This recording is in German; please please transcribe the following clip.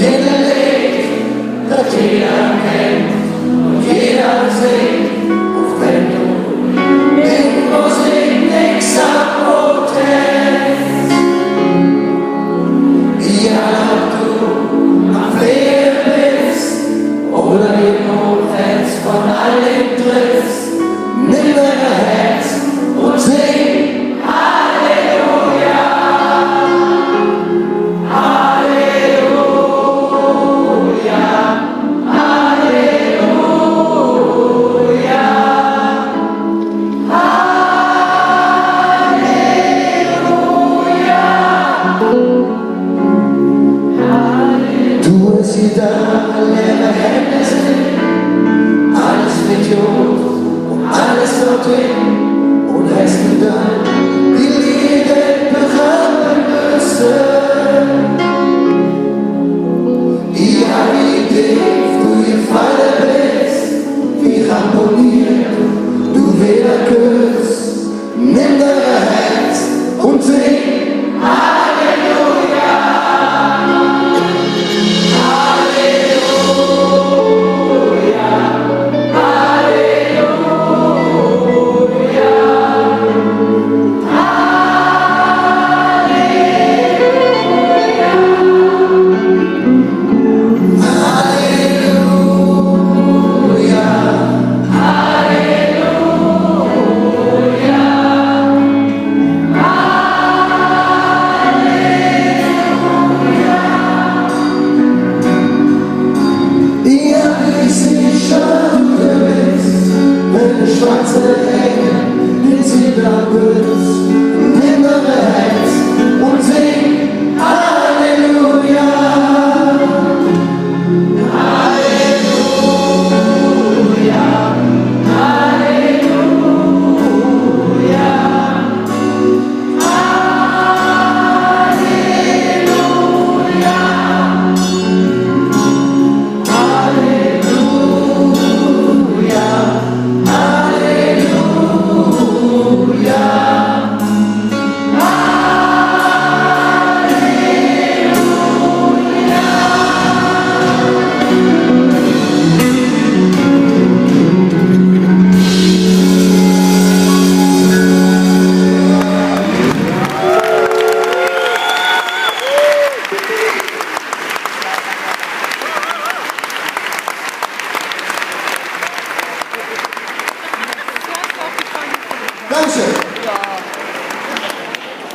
Jeder lebt, das jeder kennt und jeder singt, auch wenn du in Musik nix abprotest. Egal ob du am Flehen bist oder den Notfans von all dem triffst, nimm dein Herz und sing Halleluja, Halleluja, Halleluja, Halleluja. Du bist wieder leere Hände sind, alles mit Jod und alles dorthin, und lässt du dann